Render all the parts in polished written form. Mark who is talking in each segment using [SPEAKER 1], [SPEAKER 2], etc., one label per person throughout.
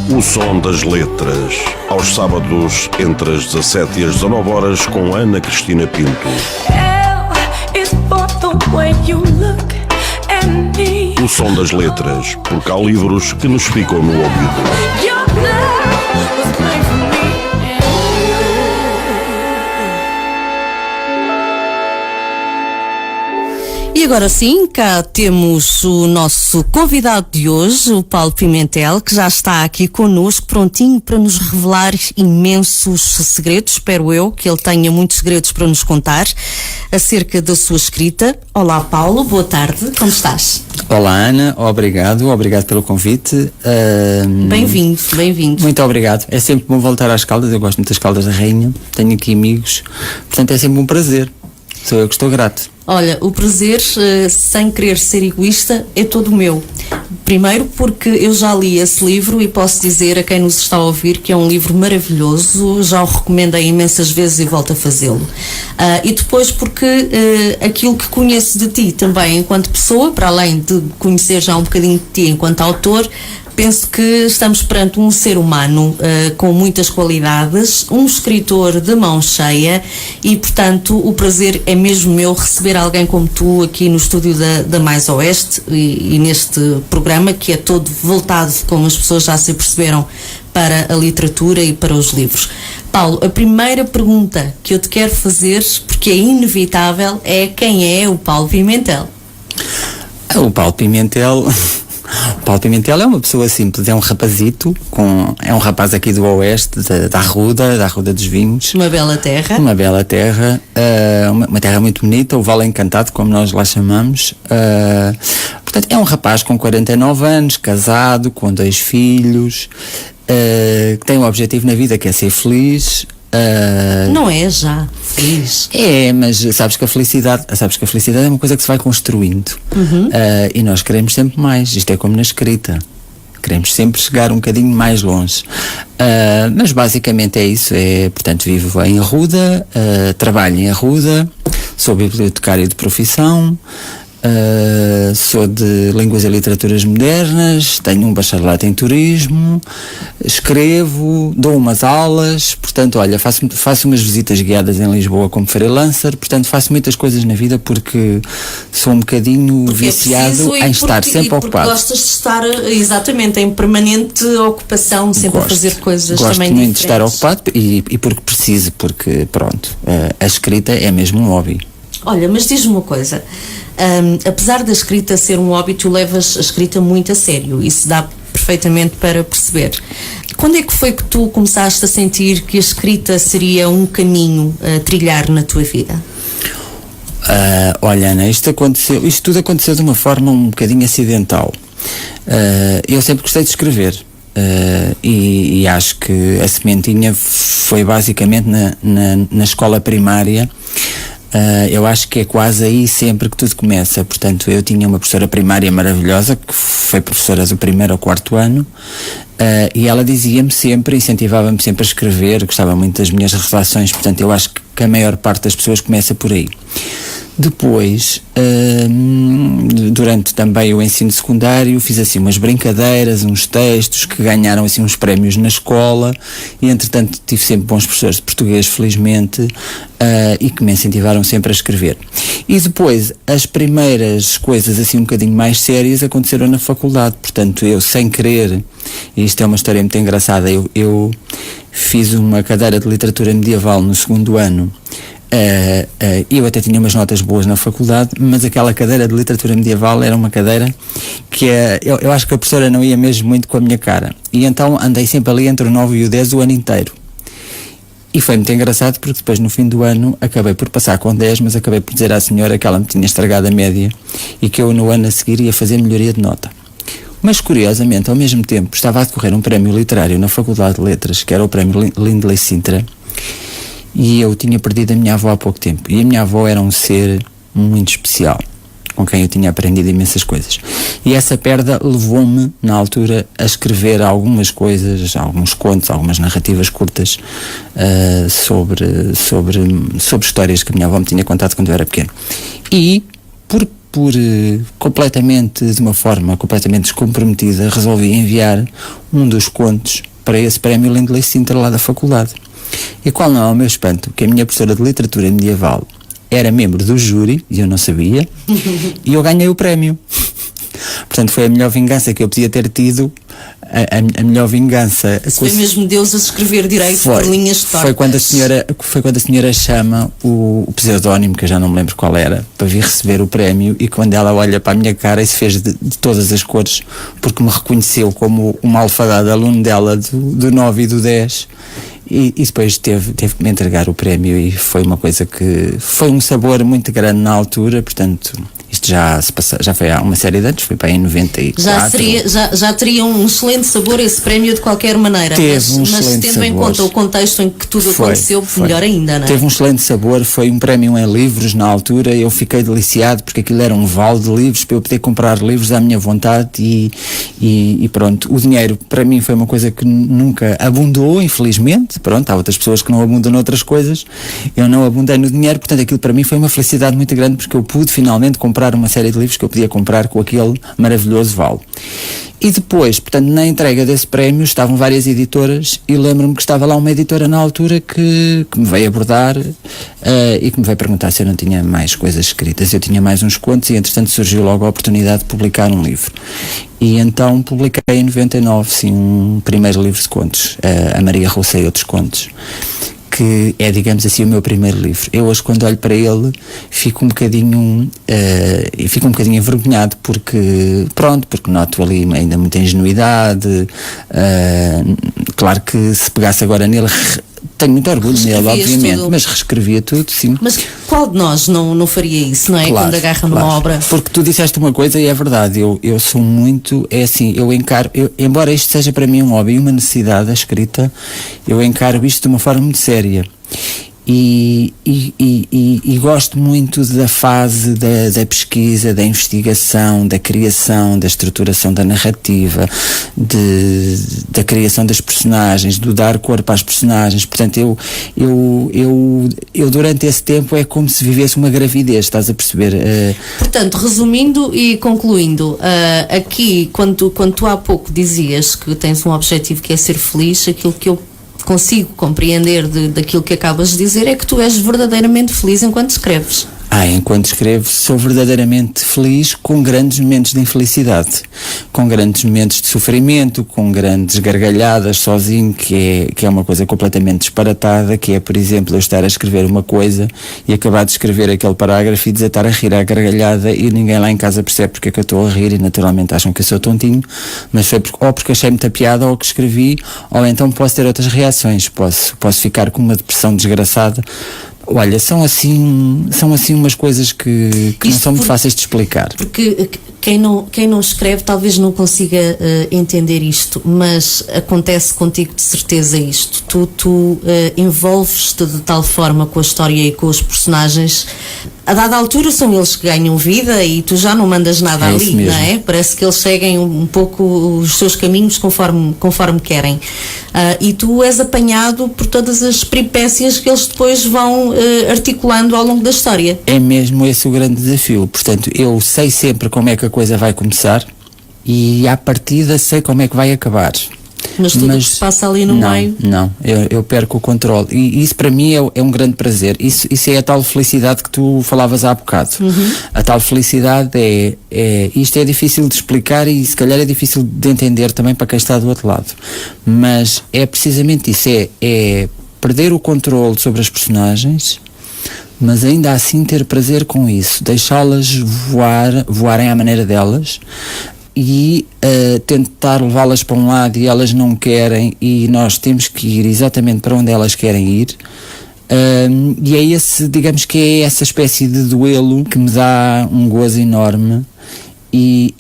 [SPEAKER 1] O som das letras, aos sábados entre as 17 e as 19 horas com Ana Cristina Pinto. O som das letras, porque há livros que nos ficam no ouvido.
[SPEAKER 2] E agora sim, cá temos o nosso convidado de hoje, o Paulo Pimentel, que já está aqui connosco, prontinho para nos revelar imensos segredos. Espero eu que ele tenha muitos segredos para nos contar acerca da sua escrita. Olá, Paulo, boa tarde, como estás?
[SPEAKER 3] Olá, Ana, obrigado pelo convite.
[SPEAKER 2] Bem-vindo.
[SPEAKER 3] Muito obrigado. É sempre bom voltar às Caldas, eu gosto muito das Caldas da Rainha, tenho aqui amigos, portanto é sempre um prazer. Sou eu que estou grato.
[SPEAKER 2] Olha, o prazer, sem querer ser egoísta, é todo meu. Primeiro porque eu já li esse livro e posso dizer a quem nos está a ouvir que é um livro maravilhoso, já o recomendei imensas vezes e volto a fazê-lo. E depois porque aquilo que conheço de ti também enquanto pessoa, para além de conhecer já um bocadinho de ti enquanto autor, penso que estamos perante um ser humano com muitas qualidades, um escritor de mão cheia e, portanto, o prazer é mesmo meu receber alguém como tu aqui no estúdio da Mais Oeste e neste programa que é todo voltado, como as pessoas já se perceberam, para a literatura e para os livros. Paulo, a primeira pergunta que eu te quero fazer, porque é inevitável, é quem é o Paulo Pimentel?
[SPEAKER 3] O Paulo Pimentel é uma pessoa simples, é um rapazito, é um rapaz aqui do Oeste, da Arruda dos Vinhos.
[SPEAKER 2] Uma bela terra,
[SPEAKER 3] uma terra muito bonita, o Vale Encantado, como nós lá chamamos. Portanto, é um rapaz com 49 anos, casado, com 2 filhos, que tem um objetivo na vida que é ser feliz.
[SPEAKER 2] Não é já feliz?
[SPEAKER 3] É, mas sabes que a felicidade é uma coisa que se vai construindo. E nós queremos sempre mais. Isto é como na escrita, queremos sempre chegar um bocadinho mais longe. Mas basicamente é isso. Portanto, vivo em Arruda, trabalho em Arruda, sou bibliotecário de profissão, sou de Línguas e Literaturas Modernas, tenho um bacharelato em Turismo, escrevo, dou umas aulas, portanto, olha, faço umas visitas guiadas em Lisboa como freelancer, portanto, faço muitas coisas na vida porque sou um bocadinho viciado em estar sempre ocupado.
[SPEAKER 2] Gostas de estar, exatamente, em permanente ocupação, sempre a fazer coisas
[SPEAKER 3] gosto
[SPEAKER 2] também
[SPEAKER 3] muito
[SPEAKER 2] diferentes.
[SPEAKER 3] De estar ocupado e porque preciso, porque pronto, a escrita é mesmo um hobby.
[SPEAKER 2] Olha, mas diz-me uma coisa, apesar da escrita ser um hobby, tu levas a escrita muito a sério, isso dá perfeitamente para perceber. Quando é que foi que tu começaste a sentir que a escrita seria um caminho a trilhar na tua vida?
[SPEAKER 3] Olha, Ana, isto tudo aconteceu de uma forma um bocadinho acidental. Eu sempre gostei de escrever. E acho que a sementinha foi basicamente na escola primária. Eu acho que é quase aí sempre que tudo começa. Portanto, eu tinha uma professora primária maravilhosa, que foi professora do 1º ao 4º ano, e ela dizia-me sempre, incentivava-me sempre a escrever, gostava muito das minhas redações. Portanto, eu acho que a maior parte das pessoas começa por aí. Depois, durante também o ensino secundário, fiz assim umas brincadeiras, uns textos que ganharam assim uns prémios na escola e entretanto tive sempre bons professores de português, felizmente, e que me incentivaram sempre a escrever. E depois, as primeiras coisas assim um bocadinho mais sérias aconteceram na faculdade, portanto eu sem querer, e isto é uma história muito engraçada, eu fiz uma cadeira de literatura medieval no 2º ano. Eu até tinha umas notas boas na faculdade, mas aquela cadeira de literatura medieval era uma cadeira que eu acho que a professora não ia mesmo muito com a minha cara, e então andei sempre ali entre o 9 e o 10 o ano inteiro. E foi muito engraçado porque depois no fim do ano acabei por passar com 10, mas acabei por dizer à senhora que ela me tinha estragado a média e que eu no ano a seguir ia fazer melhoria de nota. Mas curiosamente, ao mesmo tempo, estava a decorrer um prémio literário na Faculdade de Letras, que era o prémio Lindley Sintra, e eu tinha perdido a minha avó há pouco tempo, e a minha avó era um ser muito especial, com quem eu tinha aprendido imensas coisas, e essa perda levou-me na altura a escrever algumas coisas, alguns contos, algumas narrativas curtas sobre histórias que a minha avó me tinha contado quando eu era pequeno. E completamente, de uma forma completamente descomprometida, resolvi enviar um dos contos para esse prémio Lindley Sintra lá da faculdade. E qual não é o meu espanto, que a minha professora de literatura medieval era membro do júri, e eu não sabia, e eu ganhei o prémio. Portanto, foi a melhor vingança que eu podia ter tido, a melhor vingança.
[SPEAKER 2] Foi mesmo Deus a escrever direito por linhas tortas.
[SPEAKER 3] Foi quando a senhora chama o pseudónimo, que eu já não me lembro qual era, para vir receber o prémio, e quando ela olha para a minha cara, isso fez de todas as cores, porque me reconheceu como uma alfadado aluno dela do 9 e do 10. E depois teve que me entregar o prémio, e foi uma coisa que foi um sabor muito grande na altura. Portanto, isto já foi há uma série de anos, foi para aí em 94.
[SPEAKER 2] Já teria um excelente sabor esse prémio de qualquer maneira, mas tendo em conta o contexto em que tudo aconteceu, melhor ainda, não é?
[SPEAKER 3] Teve um excelente sabor, foi um prémio em livros na altura. Eu fiquei deliciado porque aquilo era um vale de livros para eu poder comprar livros à minha vontade, e pronto, o dinheiro para mim foi uma coisa que nunca abundou, infelizmente. Pronto, há outras pessoas que não abundam noutras coisas, eu não abundei no dinheiro, portanto aquilo para mim foi uma felicidade muito grande, porque eu pude finalmente comprar uma série de livros que eu podia comprar com aquele maravilhoso vale. E depois, portanto, na entrega desse prémio estavam várias editoras, e lembro-me que estava lá uma editora na altura que me veio abordar e que me veio perguntar se eu não tinha mais coisas escritas. Eu tinha mais uns contos, e entretanto surgiu logo a oportunidade de publicar um livro. E então publiquei em 99, sim, um primeiro livro de contos, a Maria Rousseau e Outros Contos, que é, digamos assim, o meu primeiro livro. Eu hoje, quando olho para ele, fico um bocadinho envergonhado, porque noto ali ainda muita ingenuidade. Claro que se pegasse agora nele, tenho muito orgulho nele, obviamente, mas reescrevia tudo, sim.
[SPEAKER 2] Mas qual de nós não faria isso, não é?
[SPEAKER 3] Claro,
[SPEAKER 2] quando agarra numa obra.
[SPEAKER 3] Porque tu disseste uma coisa, e é verdade, eu sou muito, é assim, eu encaro, embora isto seja para mim um hobby e uma necessidade, a escrita, eu encaro isto de uma forma muito séria. E gosto muito da fase da pesquisa, da investigação, da criação, da estruturação da narrativa, da criação das personagens, do dar corpo às personagens. Portanto, eu durante esse tempo é como se vivesse uma gravidez, estás a perceber?
[SPEAKER 2] Portanto, resumindo e concluindo, aqui, quando tu há pouco dizias que tens um objetivo que é ser feliz, aquilo que eu consigo compreender daquilo que acabas de dizer é que tu és verdadeiramente feliz enquanto escreves.
[SPEAKER 3] Enquanto escrevo, sou verdadeiramente feliz, com grandes momentos de infelicidade, com grandes momentos de sofrimento, com grandes gargalhadas sozinho, que é uma coisa completamente disparatada, que é, por exemplo, eu estar a escrever uma coisa e acabar de escrever aquele parágrafo e desatar a rir à gargalhada, e ninguém lá em casa percebe porque é que eu estou a rir, e naturalmente acham que eu sou tontinho, mas foi porque achei muita piada ou que escrevi, ou então posso ter outras reações, posso ficar com uma depressão desgraçada. Olha, são assim umas coisas que não são muito fáceis de explicar.
[SPEAKER 2] Porque quem não escreve talvez não consiga entender isto, mas acontece contigo de certeza isto. Tu envolves-te de tal forma com a história e com os personagens. A dada altura são eles que ganham vida e tu já não mandas nada ali, não é? Parece que eles seguem um pouco os seus caminhos conforme querem. E tu és apanhado por todas as peripécias que eles depois vão articulando ao longo da história. É
[SPEAKER 3] mesmo esse o grande desafio. Portanto, eu sei sempre como é que a coisa vai começar, e à partida sei como é que vai acabar.
[SPEAKER 2] Mas tudo o que se passa ali no meio...
[SPEAKER 3] Não, eu perco o controle. E isso para mim é um grande prazer. Isso é a tal felicidade que tu falavas há bocado.
[SPEAKER 2] Uhum.
[SPEAKER 3] A tal felicidade isto é difícil de explicar, e se calhar é difícil de entender também para quem está do outro lado. Mas é precisamente isso. É perder o controle sobre as personagens, mas ainda assim ter prazer com isso. Deixá-las voarem à maneira delas, e tentar levá-las para um lado e elas não querem, e nós temos que ir exatamente para onde elas querem ir. E é esse, digamos que é essa espécie de duelo que me dá um gozo enorme. E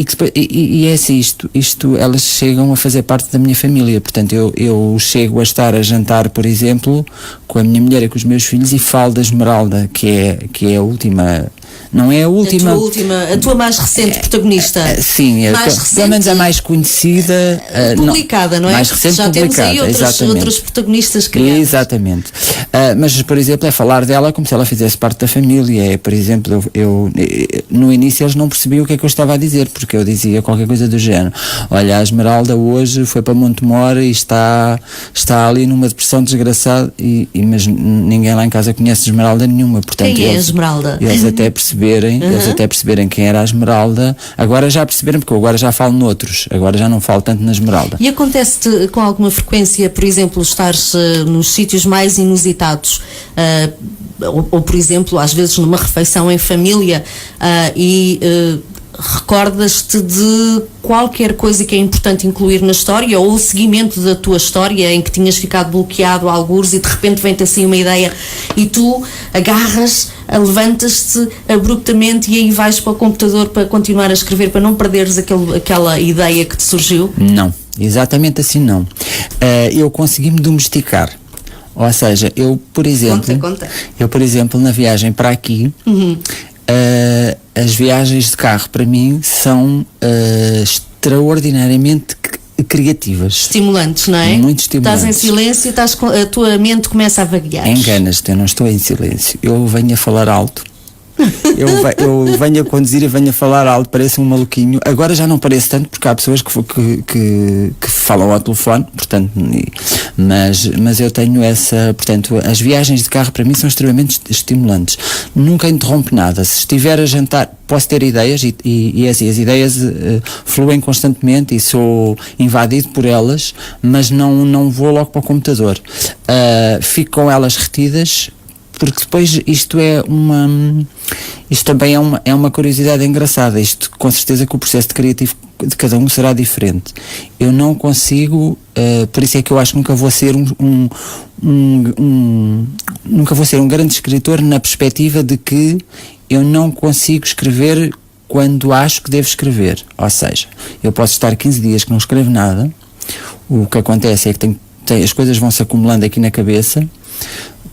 [SPEAKER 3] é assim, isto elas chegam a fazer parte da minha família. Portanto, eu chego a estar a jantar, por exemplo, com a minha mulher e com os meus filhos, e falo da Esmeralda, que é a última Não é a última.
[SPEAKER 2] A tua mais recente protagonista.
[SPEAKER 3] Sim, pelo menos a mais conhecida.
[SPEAKER 2] Publicada, não é?
[SPEAKER 3] Mais recente
[SPEAKER 2] já
[SPEAKER 3] publicada,
[SPEAKER 2] temos aí outras protagonistas criadas.
[SPEAKER 3] Exatamente. Mas, por exemplo, é falar dela como se ela fizesse parte da família. Por exemplo, eu no início eles não percebiam o que é que eu estava a dizer, porque eu dizia qualquer coisa do género. Olha, a Esmeralda hoje foi para Montemor e está ali numa depressão desgraçada, mas ninguém lá em casa conhece Esmeralda nenhuma. Portanto,
[SPEAKER 2] quem é a Esmeralda?
[SPEAKER 3] Eles até perceberem quem era a Esmeralda. Agora já perceberam, porque eu agora já falo noutros. Agora já não falo tanto na Esmeralda.
[SPEAKER 2] E acontece-te com alguma frequência, por exemplo, estares nos sítios mais inusitados, ou por exemplo, às vezes numa refeição em família, e recordas-te de qualquer coisa que é importante incluir na história, ou o seguimento da tua história em que tinhas ficado bloqueado a algures e de repente vem-te assim uma ideia e tu agarras, levantas-te abruptamente e aí vais para o computador para continuar a escrever, para não perderes aquela ideia que te surgiu?
[SPEAKER 3] Não, exatamente assim não. Eu consegui-me domesticar. Ou seja, eu, por exemplo, na viagem para aqui, as viagens de carro para mim são extraordinariamente criativas.
[SPEAKER 2] Estimulantes, não é?
[SPEAKER 3] Muito estimulantes.
[SPEAKER 2] Estás em silêncio e a tua mente começa a vaguear.
[SPEAKER 3] Enganas-te, eu não estou em silêncio. Eu venho a falar alto. Eu venho a conduzir e venho a falar alto, parece um maluquinho. Agora já não parece tanto, porque há pessoas que falam ao telefone, portanto, mas eu tenho essa, portanto, as viagens de carro para mim são extremamente estimulantes. Nunca interrompo nada. Se estiver a jantar, posso ter ideias e as ideias fluem constantemente e sou invadido por elas, mas não vou logo para o computador. Fico com elas retidas, porque depois isto também é uma curiosidade engraçada. Isto, com certeza que o processo de criativo de cada um será diferente. Eu não consigo, por isso é que eu acho que nunca vou ser nunca vou ser um grande escritor, na perspectiva de que eu não consigo escrever quando acho que devo escrever. Ou seja, eu posso estar 15 dias que não escrevo nada. O que acontece é que as coisas vão se acumulando aqui na cabeça.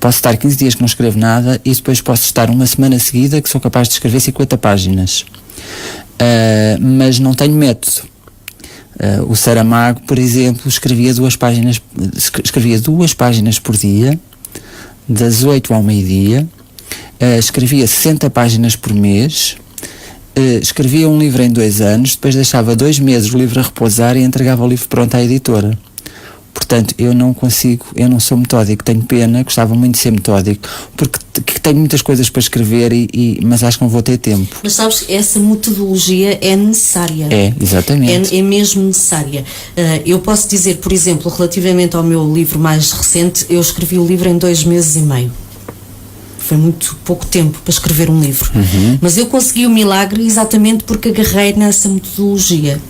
[SPEAKER 3] Posso estar 15 dias que não escrevo nada e depois posso estar uma semana seguida que sou capaz de escrever 50 páginas. Mas não tenho método. O Saramago, por exemplo, escrevia 2 páginas por dia, das 8 ao meio-dia, escrevia 60 páginas por mês, escrevia um livro em 2 anos, depois deixava 2 meses o livro a repousar e entregava o livro pronto à editora. Portanto, eu não sou metódico, tenho pena, gostava muito de ser metódico, porque tenho muitas coisas para escrever, mas acho que não vou ter tempo.
[SPEAKER 2] Mas sabes, essa metodologia é necessária.
[SPEAKER 3] É, exatamente.
[SPEAKER 2] É mesmo necessária. Eu posso dizer, por exemplo, relativamente ao meu livro mais recente, eu escrevi o livro em 2 meses e meio. Foi muito pouco tempo para escrever um livro. Mas eu consegui o milagre exatamente porque agarrei nessa metodologia.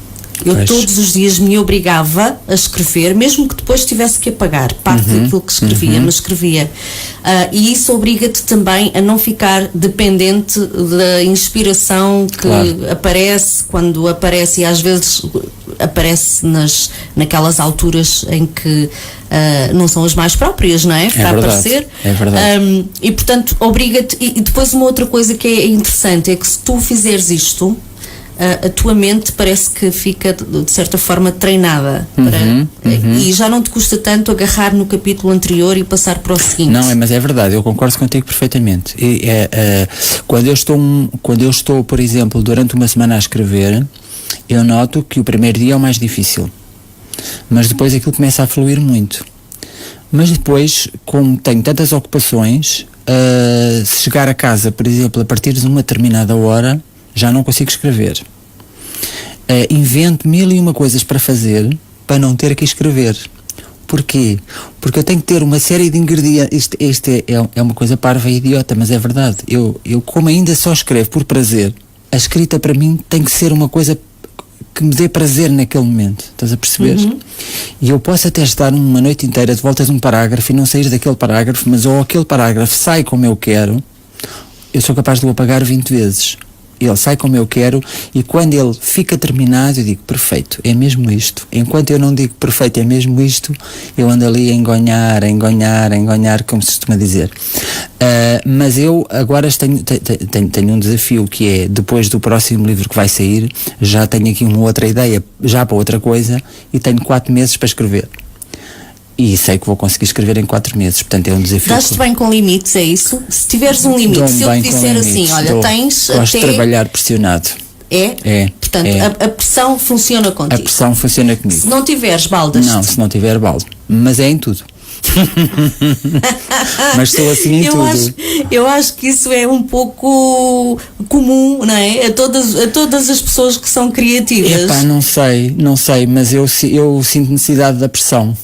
[SPEAKER 2] Eu todos os dias me obrigava a escrever, mesmo que depois tivesse que apagar parte daquilo que escrevia, mas escrevia. E isso obriga-te também a não ficar dependente da inspiração que aparece, quando aparece, e às vezes aparece naquelas alturas em que não são as mais próprias, não é? Para aparecer.
[SPEAKER 3] É verdade.
[SPEAKER 2] E portanto obriga-te. E depois uma outra coisa que é interessante é que se tu fizeres isto, a tua mente parece que fica de certa forma treinada e já não te custa tanto agarrar no capítulo anterior e passar para o seguinte.
[SPEAKER 3] Não, mas é verdade, eu concordo contigo perfeitamente. Quando eu estou, por exemplo, durante uma semana a escrever, eu noto que o primeiro dia é o mais difícil, mas depois aquilo começa a fluir muito. Mas depois, como tenho tantas ocupações, se chegar a casa, por exemplo, a partir de uma determinada hora, já não consigo escrever. Invento 1001 coisas para fazer para não ter que escrever. Porquê? Porque eu tenho que ter uma série de ingredientes. Isto é uma coisa parva e idiota, mas é verdade. Eu como ainda só escrevo por prazer, a escrita para mim tem que ser uma coisa que me dê prazer naquele momento. Estás a perceber? E eu posso até estar uma noite inteira de volta de um parágrafo e não sair daquele parágrafo, mas ou aquele parágrafo sai como eu quero, eu sou capaz de o apagar 20 vezes. ele sai como eu quero, e quando ele fica terminado eu digo, perfeito, é mesmo isto. Enquanto eu não digo perfeito, é mesmo isto, eu ando ali a engonhar, como se costuma dizer. Mas eu agora tenho um desafio, que é, depois do próximo livro que vai sair, já tenho aqui uma outra ideia, já para outra coisa, e tenho 4 meses para escrever. E sei que vou conseguir escrever em 4 meses, portanto é um desafio.
[SPEAKER 2] Dás-te bem com limites, é isso? Se tiveres um limite, se eu te disser assim, olha, tens
[SPEAKER 3] gosto de trabalhar pressionado.
[SPEAKER 2] É? Portanto, a pressão funciona contigo.
[SPEAKER 3] A pressão funciona comigo.
[SPEAKER 2] Se não tiveres, baldas-te.
[SPEAKER 3] Não, se não tiver, baldo. Mas é em tudo. Mas estou assim em tudo.
[SPEAKER 2] Eu acho que isso é um pouco comum, não é? A todas as pessoas que são criativas.
[SPEAKER 3] Epá, não sei, mas eu sinto necessidade da pressão.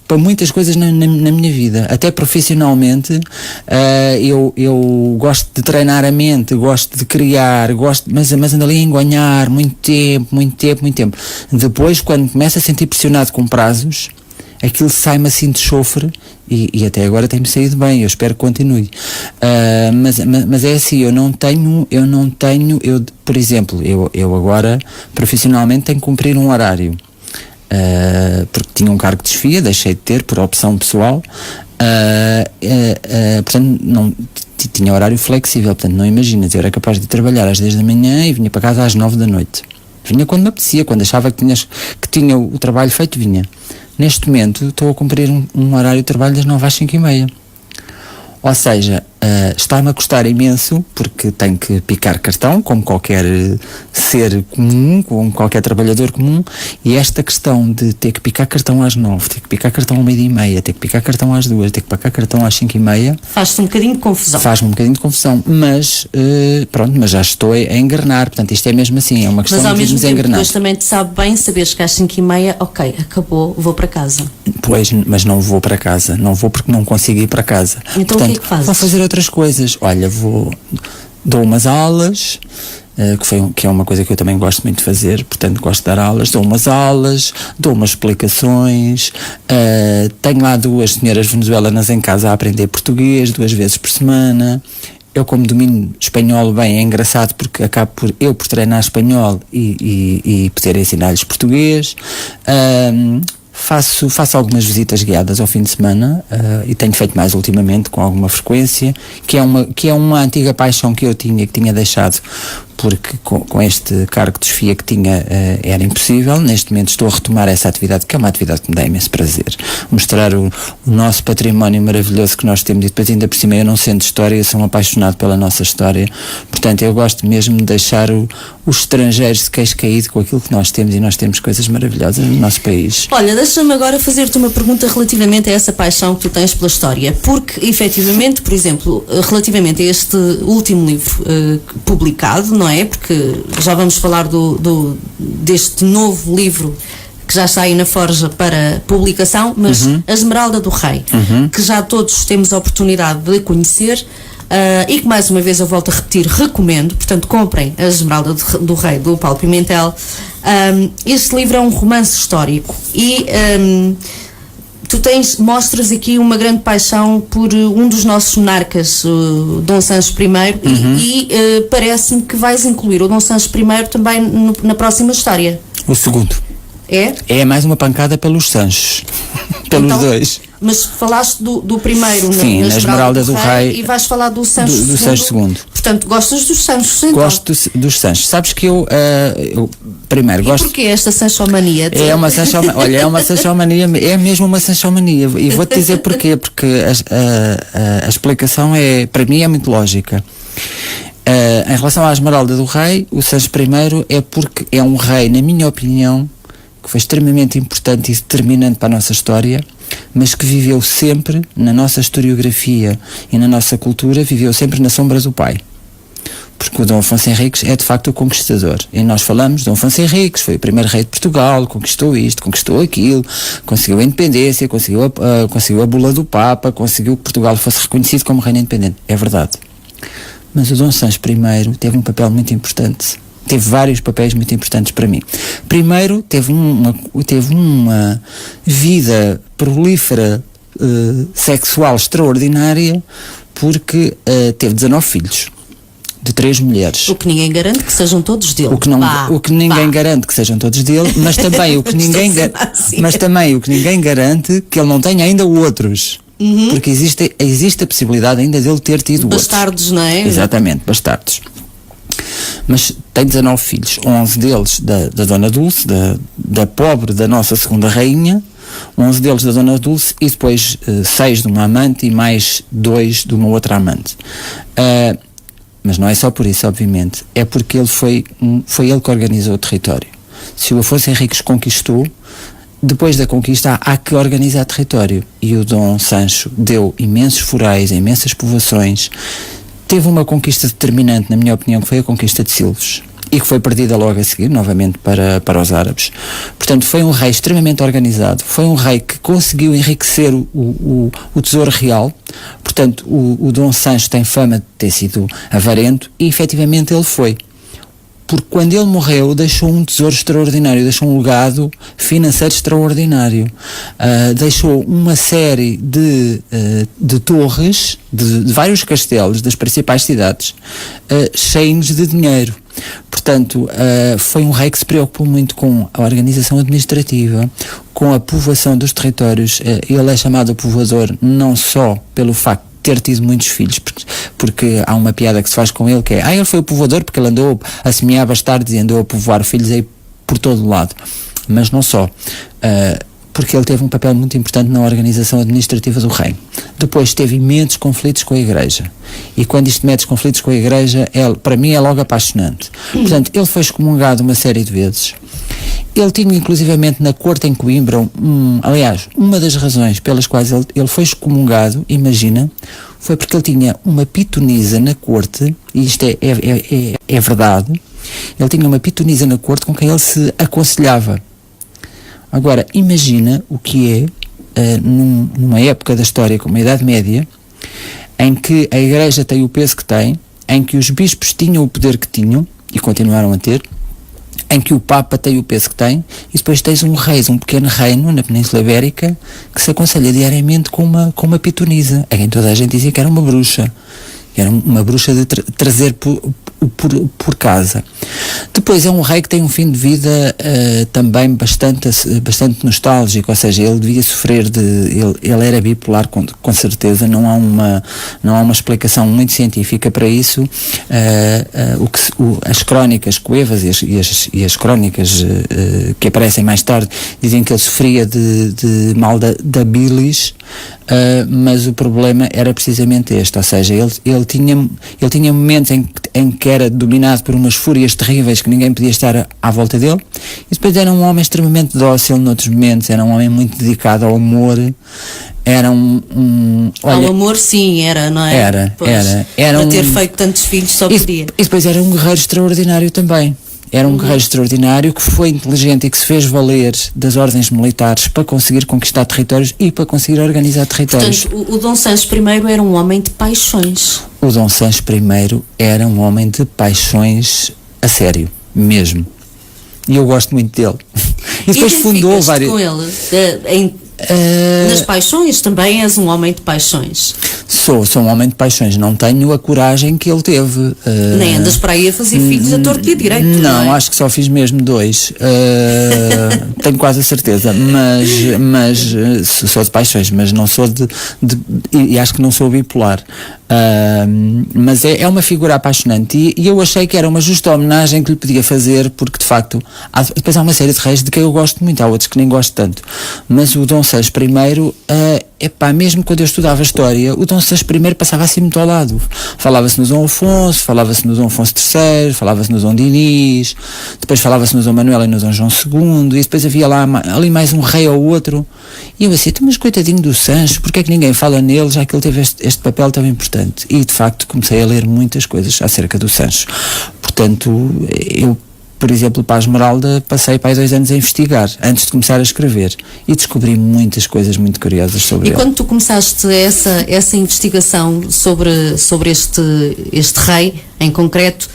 [SPEAKER 3] Para muitas coisas na minha vida, até profissionalmente. Eu gosto de treinar a mente, gosto de criar, mas ando ali a engonhar muito tempo. Depois, quando começo a sentir pressionado com prazos, aquilo sai-me assim de chofre, e até agora tem-me saído bem, eu espero que continue. Mas é assim, eu não tenho, por exemplo, eu agora profissionalmente tenho que cumprir um horário. Porque tinha um cargo de chefia, deixei de ter por opção pessoal, portanto não tinha horário flexível, portanto não imaginas, eu era capaz de trabalhar às 10 da manhã e vinha para casa às 9 da noite. Vinha quando me apetecia, quando achava que tinha o trabalho feito, vinha. Neste momento estou a cumprir um horário de trabalho das 9 às 5h30. Ou seja, está-me a custar imenso, porque tenho que picar cartão, como qualquer ser comum, como qualquer trabalhador comum, e esta questão de ter que picar cartão às 9, ter que picar cartão às 12h30, ter que picar cartão às 2, ter que picar cartão às 5h30...
[SPEAKER 2] Faz-te um bocadinho de confusão.
[SPEAKER 3] Faz-me um bocadinho de confusão, mas mas já estou a engrenar, portanto isto é mesmo assim, é uma questão de nos engrenar. Mas ao mesmo tempo, depois
[SPEAKER 2] também te sabe bem saberes que às 5h30, ok, acabou, vou para casa.
[SPEAKER 3] Pois, mas não vou para casa, não vou porque não consigo ir para casa.
[SPEAKER 2] Então portanto, o que é que fazes?
[SPEAKER 3] Vou fazer outras coisas. Olha, dou umas aulas, que é uma coisa que eu também gosto muito de fazer, portanto gosto de dar aulas, dou umas aulas, dou umas explicações, tenho lá 2 senhoras venezuelanas em casa a aprender português 2 vezes por semana. Eu, como domino espanhol bem, é engraçado porque acabo por treinar espanhol e poder ensinar-lhes português. Faço algumas visitas guiadas ao fim de semana, e tenho feito mais ultimamente com alguma frequência, que é uma antiga paixão que eu tinha, que tinha deixado porque com este cargo de chefia que tinha era impossível. Neste momento estou a retomar essa atividade, que é uma atividade que me dá imenso prazer, mostrar o nosso património maravilhoso que nós temos, e depois ainda por cima, eu não sendo história, eu sou um apaixonado pela nossa história, portanto eu gosto mesmo de deixar os estrangeiros de queixo caído com aquilo que nós temos, e nós temos coisas maravilhosas no nosso país.
[SPEAKER 2] Olha, deixa-me agora fazer-te uma pergunta relativamente a essa paixão que tu tens pela história, porque efetivamente, por exemplo, relativamente a este último livro publicado, não é? Porque já vamos falar deste novo livro que já está aí na forja para publicação, mas A Esmeralda do Rei, que já todos temos a oportunidade de conhecer, e que, mais uma vez, eu volto a repetir, recomendo. Portanto, comprem A Esmeralda do Rei, do Paulo Pimentel. Este livro é um romance histórico e tu mostras aqui uma grande paixão por um dos nossos monarcas, Dom Sancho I, e parece-me que vais incluir o Dom Sancho I também na próxima história.
[SPEAKER 3] O segundo.
[SPEAKER 2] É?
[SPEAKER 3] É mais uma pancada pelos Sanchos. Pelos
[SPEAKER 2] então,
[SPEAKER 3] dois.
[SPEAKER 2] Mas falaste do primeiro,
[SPEAKER 3] sim, na Esmeralda do Rei,
[SPEAKER 2] e vais falar do Sancho
[SPEAKER 3] do Sancho II.
[SPEAKER 2] Portanto, gostas dos Sanchos, então?
[SPEAKER 3] Gosto dos Sanchos. Sabes que eu primeiro
[SPEAKER 2] e
[SPEAKER 3] gosto...
[SPEAKER 2] porquê esta Sanchomania?
[SPEAKER 3] É uma Sanchomania, olha, é uma Sanchomania, é mesmo uma Sanchomania, e vou-te dizer porquê, porque a explicação para mim é muito lógica. Em relação à Esmeralda do Rei, o Sancho I é porque é um rei, na minha opinião, que foi extremamente importante e determinante para a nossa história, mas que viveu sempre na nossa historiografia e na nossa cultura, viveu sempre na sombra do pai. Porque o Dom Afonso Henriques é de facto o conquistador, e nós falamos de Dom Afonso Henriques, foi o primeiro rei de Portugal, conquistou isto, conquistou aquilo, conseguiu a independência, conseguiu a bula do Papa, conseguiu que Portugal fosse reconhecido como reino independente. É verdade. Mas o Dom Sancho I teve um papel muito importante. Teve vários papéis muito importantes para mim. Primeiro, teve uma vida prolífera sexual extraordinária, porque teve 19 filhos. de 3 mulheres.
[SPEAKER 2] O que ninguém garante que sejam todos dele.
[SPEAKER 3] O que ninguém garante que sejam todos dele, mas também o que ninguém garante que ele não tenha ainda outros. Porque existe a possibilidade ainda dele ter tido
[SPEAKER 2] bastardos,
[SPEAKER 3] outros.
[SPEAKER 2] Não é?
[SPEAKER 3] Exatamente, bastardos. Mas tem 19 filhos, 11 deles da Dona Dulce, da pobre da nossa segunda rainha, 11 deles da Dona Dulce e depois 6 de uma amante e mais 2 de uma outra amante. Mas não é só por isso, obviamente, é porque ele foi ele que organizou o território. Se o Afonso Henriques conquistou, depois da conquista há que organizar território, e o Dom Sancho deu imensos forais, imensas povoações. Teve uma conquista determinante, na minha opinião, que foi a conquista de Silves, e que foi perdida logo a seguir, novamente, para os árabes. Portanto, foi um rei extremamente organizado, foi um rei que conseguiu enriquecer o tesouro real. Portanto, o Dom Sancho tem fama de ter sido avarento, e efetivamente ele foi. Porque quando ele morreu deixou um tesouro extraordinário, deixou um legado financeiro extraordinário, deixou uma série de torres, de vários castelos das principais cidades, cheios de dinheiro. Portanto, foi um rei que se preocupou muito com a organização administrativa, com a povoação dos territórios. Ele é chamado povoador não só pelo facto ter tido muitos filhos, porque há uma piada que se faz com ele que é, ele foi o povoador porque ele andou a semear bastardos e andou a povoar filhos aí por todo o lado. Mas não só, porque ele teve um papel muito importante na organização administrativa do reino. Depois teve imensos conflitos com a Igreja, e quando isto mete conflitos com a Igreja, para mim é logo apaixonante. Portanto, ele foi excomungado uma série de vezes. Ele tinha inclusivamente na corte em Coimbra, aliás, uma das razões pelas quais ele foi excomungado, imagina, foi porque ele tinha uma pitonisa na corte, e isto é verdade, ele tinha uma pitonisa na corte com quem ele se aconselhava. Agora, imagina o que é, numa época da história como a Idade Média, em que a Igreja tem o peso que tem, em que os bispos tinham o poder que tinham, e continuaram a ter, em que o Papa tem o peso que tem, e depois tens um pequeno reino na Península Ibérica que se aconselha diariamente com uma pitonisa, a quem toda a gente dizia que era uma bruxa, de trazer por casa. Depois é um rei que tem um fim de vida também bastante nostálgico, ou seja, ele devia sofrer ele era bipolar com certeza, não há uma explicação muito científica para isso. As crónicas coevas e as crónicas que aparecem mais tarde dizem que ele sofria de mal da bilis, mas o problema era precisamente este, ou seja, ele tinha momentos em que era dominado por umas fúrias terríveis que ninguém podia estar à volta dele, e depois era um homem extremamente dócil noutros momentos, era um homem muito dedicado ao amor, era
[SPEAKER 2] ao amor sim, era, não é?
[SPEAKER 3] Era
[SPEAKER 2] para ter feito tantos filhos só podia.
[SPEAKER 3] E depois era um guerreiro extraordinário também. Era um guerreiro extraordinário que foi inteligente e que se fez valer das ordens militares para conseguir conquistar territórios e para conseguir organizar territórios.
[SPEAKER 2] Portanto, o Dom Sancho I era um homem de paixões.
[SPEAKER 3] O Dom Sancho I era um homem de paixões a sério, mesmo. E eu gosto muito dele. E depois fundou vários...
[SPEAKER 2] com ele? Nas paixões também és um homem de paixões.
[SPEAKER 3] Sou um homem de paixões, não tenho a coragem que ele teve.
[SPEAKER 2] Nem andas para aí a fazer filhos a torto e direito.
[SPEAKER 3] Não, acho que só fiz mesmo 2. Tenho quase a certeza, mas sou de paixões, mas não sou e acho que não sou bipolar. Mas é uma figura apaixonante, e eu achei que era uma justa homenagem que lhe podia fazer, porque de facto depois há uma série de reis de quem eu gosto muito, há outros que nem gosto tanto, mas o Dom Sancho I, mesmo quando eu estudava história, o Dom Sancho I passava assim muito ao lado. Falava-se no Dom Afonso, falava-se no Dom Afonso III, falava-se no Dom Dinis, depois falava-se no Dom Manuel e no Dom João II, e depois havia ali mais um rei ou outro, e eu assim, mas coitadinho do Sancho, porque é que ninguém fala nele, já que ele teve este papel tão importante? E de facto comecei a ler muitas coisas acerca do Sancho. Portanto, eu, por exemplo, para a Esmeralda passei para aí 2 anos a investigar antes de começar a escrever, e descobri muitas coisas muito curiosas sobre ele.
[SPEAKER 2] E quando tu começaste essa investigação sobre este rei em concreto,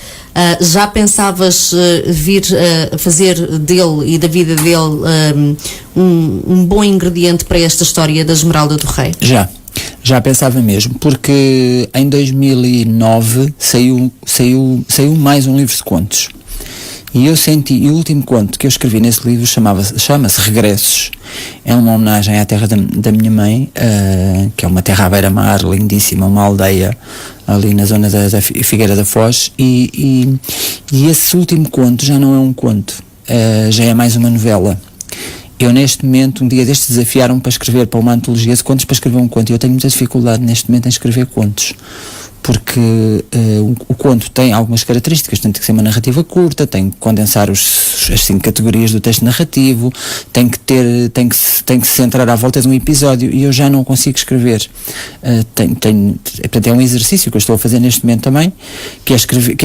[SPEAKER 2] já pensavas vir a fazer dele e da vida dele um bom ingrediente para esta história da Esmeralda do Rei?
[SPEAKER 3] Já pensava mesmo, porque em 2009 saiu mais um livro de contos. E eu senti, e o último conto que eu escrevi nesse livro chama-se Regressos. É uma homenagem à terra da minha mãe, que é uma terra à beira-mar, lindíssima, uma aldeia ali na zona da Figueira da Foz. E esse último conto já não é um conto, já é mais uma novela. Eu neste momento, um dia destes, desafiaram-me para escrever para uma antologia de contos, para escrever um conto, e eu tenho muita dificuldade neste momento em escrever contos, porque o conto tem algumas características, tem que ser uma narrativa curta, tem que condensar as 5 categorias do texto narrativo, tem que se centrar à volta de um episódio, e eu já não consigo escrever. Portanto, é um exercício que eu estou a fazer neste momento também, que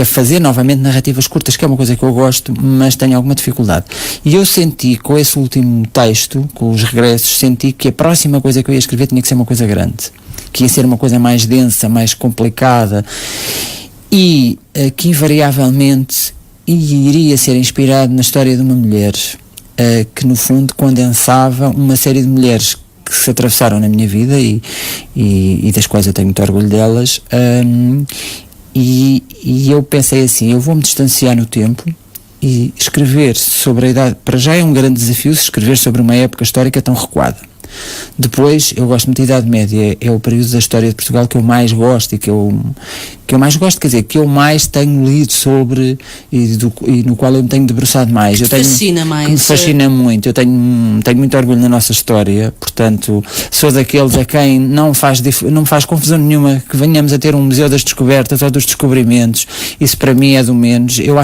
[SPEAKER 3] é fazer novamente narrativas curtas, que é uma coisa que eu gosto, mas tenho alguma dificuldade. E eu senti, com esse último texto, com os regressos, senti que a próxima coisa que eu ia escrever tinha que ser uma coisa grande, que ia ser uma coisa mais densa, mais complicada, e que invariavelmente iria ser inspirado na história de uma mulher, que no fundo condensava uma série de mulheres que se atravessaram na minha vida e das quais eu tenho muito orgulho delas, e eu pensei assim, eu vou-me distanciar no tempo e escrever sobre a idade, para já é um grande desafio escrever sobre uma época histórica tão recuada. Depois, eu gosto muito da Idade Média, é o período da história de Portugal que eu mais gosto e que eu mais gosto, quer dizer, que eu mais tenho lido sobre e no qual eu me tenho debruçado mais.
[SPEAKER 2] Fascina mais.
[SPEAKER 3] Que me fascina muito. Eu tenho muito orgulho na nossa história, portanto, sou daqueles a quem não me faz confusão nenhuma que venhamos a ter um museu das descobertas ou dos descobrimentos. Isso para mim é do menos. Eu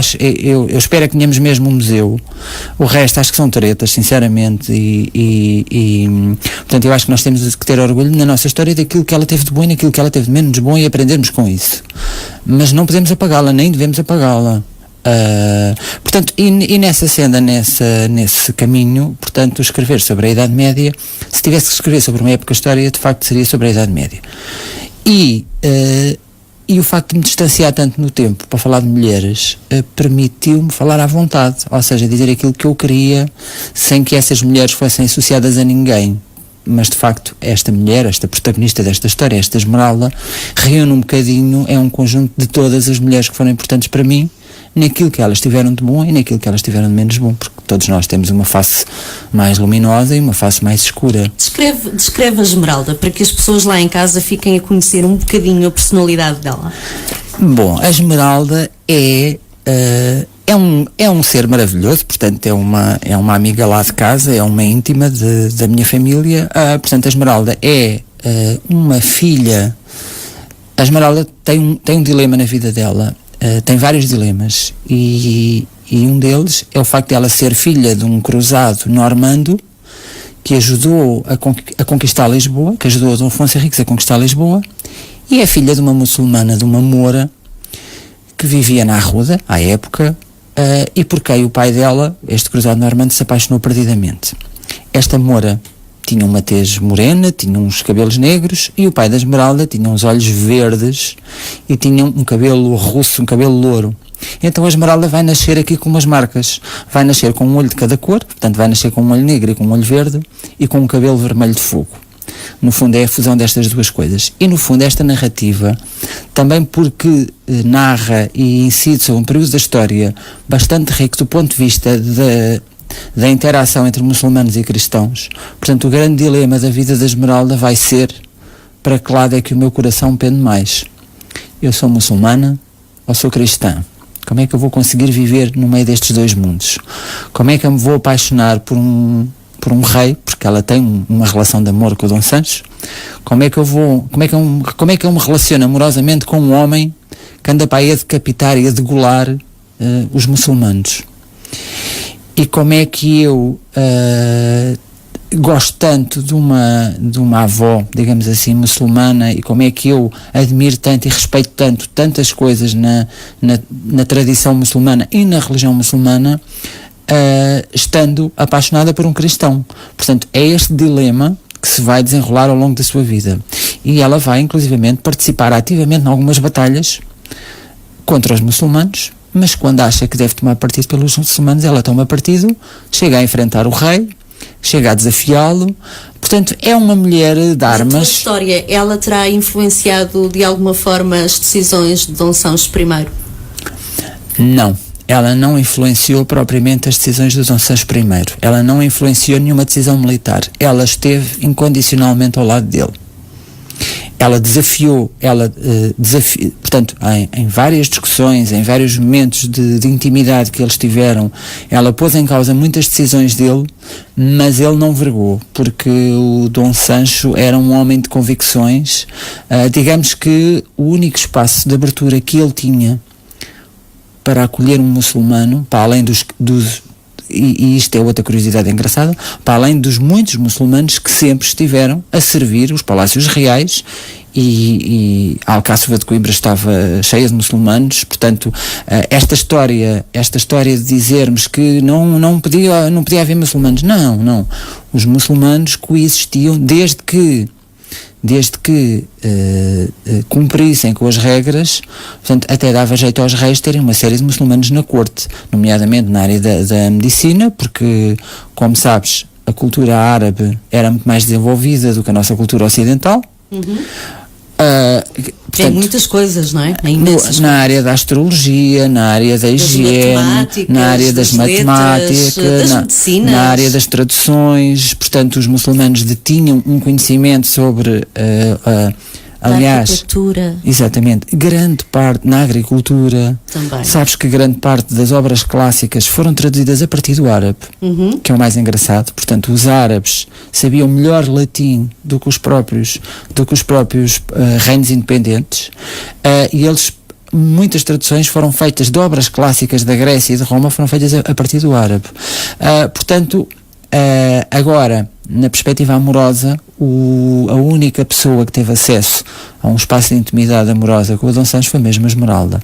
[SPEAKER 3] espero que tenhamos mesmo um museu. O resto acho que são tretas, sinceramente, portanto, eu acho que nós temos que ter orgulho na nossa história daquilo que ela teve de bom e naquilo que ela teve de menos bom e aprendermos com isso. Mas não podemos apagá-la, nem devemos apagá-la. Portanto, e nessa senda, nesse caminho, portanto, escrever sobre a Idade Média, se tivesse que escrever sobre uma época histórica, de facto seria sobre a Idade Média. E o facto de me distanciar tanto no tempo para falar de mulheres permitiu-me falar à vontade, ou seja, dizer aquilo que eu queria sem que essas mulheres fossem associadas a ninguém. Mas de facto esta mulher, esta protagonista desta história, esta Esmeralda, reúne um bocadinho, é um conjunto de todas as mulheres que foram importantes para mim, naquilo que elas tiveram de bom e naquilo que elas tiveram de menos bom, porque todos nós temos uma face mais luminosa e uma face mais escura.
[SPEAKER 2] Descreve a Esmeralda, para que as pessoas lá em casa fiquem a conhecer um bocadinho a personalidade dela.
[SPEAKER 3] Bom, a Esmeralda é um ser maravilhoso, portanto é uma amiga lá de casa, é uma íntima da minha família. Portanto, a Esmeralda é uma filha. A Esmeralda tem um dilema na vida dela, tem vários dilemas, e um deles é o facto de ela ser filha de um cruzado normando que ajudou a conquistar Lisboa, que ajudou a Dom Afonso Henriques a conquistar Lisboa, e é filha de uma muçulmana, de uma moura que vivia na Arruda à época, e por quem o pai dela, este cruzado normando, se apaixonou perdidamente. Esta moura tinha uma tez morena, tinha uns cabelos negros, e o pai da Esmeralda tinha uns olhos verdes e tinha um cabelo russo, um cabelo louro. Então a Esmeralda vai nascer aqui com umas marcas, vai nascer com um olho de cada cor, portanto vai nascer com um olho negro e com um olho verde e com um cabelo vermelho de fogo. No fundo é a fusão destas duas coisas. E no fundo esta narrativa, também porque narra e incide sobre um período da história bastante rico do ponto de vista da interação entre muçulmanos e cristãos, portanto o grande dilema da vida da Esmeralda vai ser: para que lado é que o meu coração pende mais? Eu sou muçulmana ou sou cristã? Como é que eu vou conseguir viver no meio destes dois mundos? Como é que eu me vou apaixonar por um rei, porque ela tem uma relação de amor com o Dom Sancho? Como é que eu me relaciono amorosamente com um homem que anda para aí a decapitar e a degolar os muçulmanos? E como é que eu gosto tanto de uma avó, digamos assim, muçulmana, e como é que eu admiro tanto e respeito tantas coisas na tradição muçulmana e na religião muçulmana, estando apaixonada por um cristão? Portanto, é este dilema que se vai desenrolar ao longo da sua vida, e ela vai inclusivamente participar ativamente em algumas batalhas contra os muçulmanos, mas quando acha que deve tomar partido pelos muçulmanos, ela toma partido, chega a enfrentar o rei, chega a desafiá-lo. Portanto, Portanto, é uma mulher de
[SPEAKER 2] A tua
[SPEAKER 3] armas.
[SPEAKER 2] história, ela terá influenciado de alguma forma as decisões de Dom Sancho I?
[SPEAKER 3] Não. Ela não influenciou propriamente as decisões do Dom Sancho I. Ela não influenciou nenhuma decisão militar. Ela esteve incondicionalmente ao lado dele. Ela desafiou, portanto, em várias discussões, em vários momentos de intimidade que eles tiveram, ela pôs em causa muitas decisões dele, mas ele não vergou, porque o Dom Sancho era um homem de convicções. Digamos que o único espaço de abertura que ele tinha para acolher um muçulmano, para além e isto é outra curiosidade engraçada, para além dos muitos muçulmanos que sempre estiveram a servir os palácios reais, e a Alcáçova de Coimbra estava cheia de muçulmanos. Portanto, esta história de dizermos que não podia haver muçulmanos, não, os muçulmanos coexistiam desde que cumprissem com as regras. Portanto, até dava jeito aos reis terem uma série de muçulmanos na corte, nomeadamente na área da medicina, porque, como sabes, a cultura árabe era muito mais desenvolvida do que a nossa cultura ocidental.
[SPEAKER 2] Tem muitas coisas, não é?
[SPEAKER 3] Na área da astrologia, na área da higiene, na área das matemáticas, na área das traduções. Portanto, os muçulmanos detinham um conhecimento sobre aliás,
[SPEAKER 2] arquitetura.
[SPEAKER 3] Exatamente, grande parte na agricultura.
[SPEAKER 2] Também.
[SPEAKER 3] Sabes que grande parte das obras clássicas foram traduzidas a partir do árabe, que é o mais engraçado. Portanto, os árabes sabiam melhor latim do que os próprios reinos independentes, e eles, muitas traduções foram feitas de obras clássicas da Grécia e de Roma, foram feitas a partir do árabe. Portanto, agora, na perspectiva amorosa, a única pessoa que teve acesso a um espaço de intimidade amorosa com o Dom Sancho foi mesmo a Esmeralda.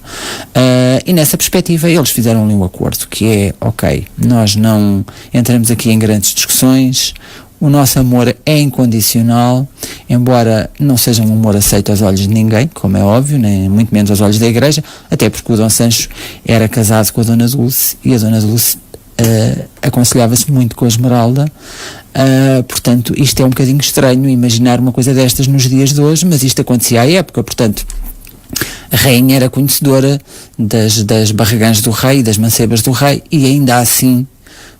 [SPEAKER 3] E nessa perspectiva eles fizeram ali um acordo, que é, ok, nós não entramos aqui em grandes discussões, o nosso amor é incondicional, embora não seja um amor aceito aos olhos de ninguém, como é óbvio, nem muito menos aos olhos da Igreja, até porque o Dom Sancho era casado com a Dona Dulce, e a Dona Dulce aconselhava-se muito com a Esmeralda. Portanto, isto é um bocadinho estranho imaginar uma coisa destas nos dias de hoje, mas isto acontecia à época. Portanto, a rainha era conhecedora das barragãs do rei, das mancebas do rei, e ainda assim,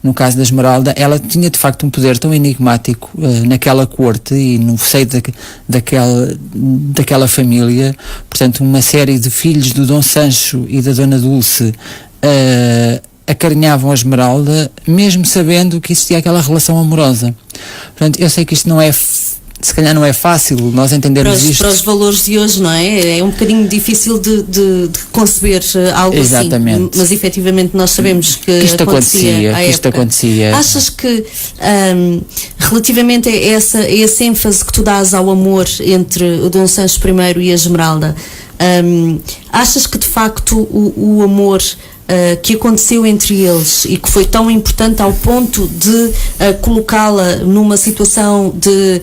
[SPEAKER 3] no caso da Esmeralda, ela tinha de facto um poder tão enigmático naquela corte e no seio daquela família. Portanto, uma série de filhos do Dom Sancho e da Dona Dulce acarinhavam a Esmeralda, mesmo sabendo que existia aquela relação amorosa. Portanto, eu sei que isto se calhar não é fácil nós entendermos isto.
[SPEAKER 2] Para os valores de hoje, não é? É um bocadinho difícil de conceber algo
[SPEAKER 3] Exatamente.
[SPEAKER 2] Assim. Mas efetivamente nós sabemos que isto acontecia. Achas que, relativamente a esse ênfase que tu dás ao amor entre o Dom Sancho I e a Esmeralda, achas que de facto o amor que aconteceu entre eles e que foi tão importante ao ponto de colocá-la numa situação de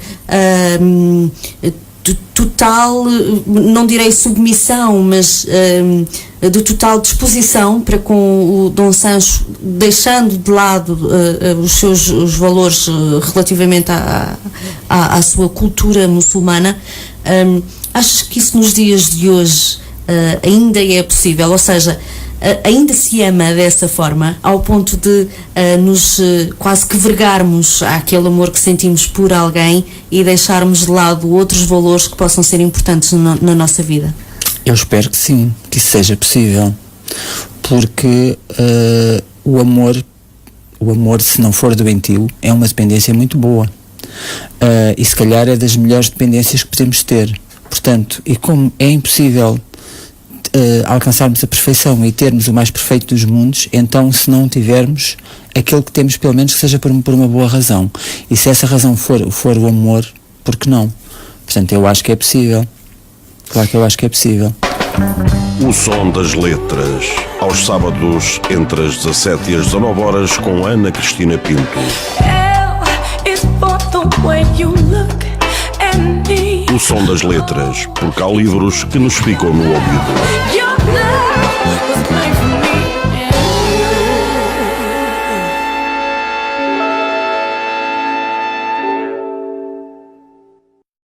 [SPEAKER 2] total, não direi submissão, mas de total disposição para com o Dom Sancho, deixando de lado os valores relativamente à sua cultura muçulmana. Achas que isso nos dias de hoje ainda é possível? Ou seja, ainda se ama dessa forma, ao ponto de nos quase que vergarmos àquele amor que sentimos por alguém e deixarmos de lado outros valores que possam ser importantes na nossa vida?
[SPEAKER 3] Eu espero que sim, que isso seja possível, porque o amor, se não for doentio, é uma dependência muito boa, e se calhar é das melhores dependências que podemos ter. Portanto, e como é impossível alcançarmos a perfeição e termos o mais perfeito dos mundos, então, se não tivermos aquilo que temos, pelo menos que seja por uma boa razão, e se essa razão for o amor, por que não? Portanto, eu acho que é possível. Claro que eu acho que é possível.
[SPEAKER 1] O som das letras, aos sábados entre as 17 e as 19 horas, com Ana Cristina Pinto. O som das letras, porque há livros que nos ficam no ouvido.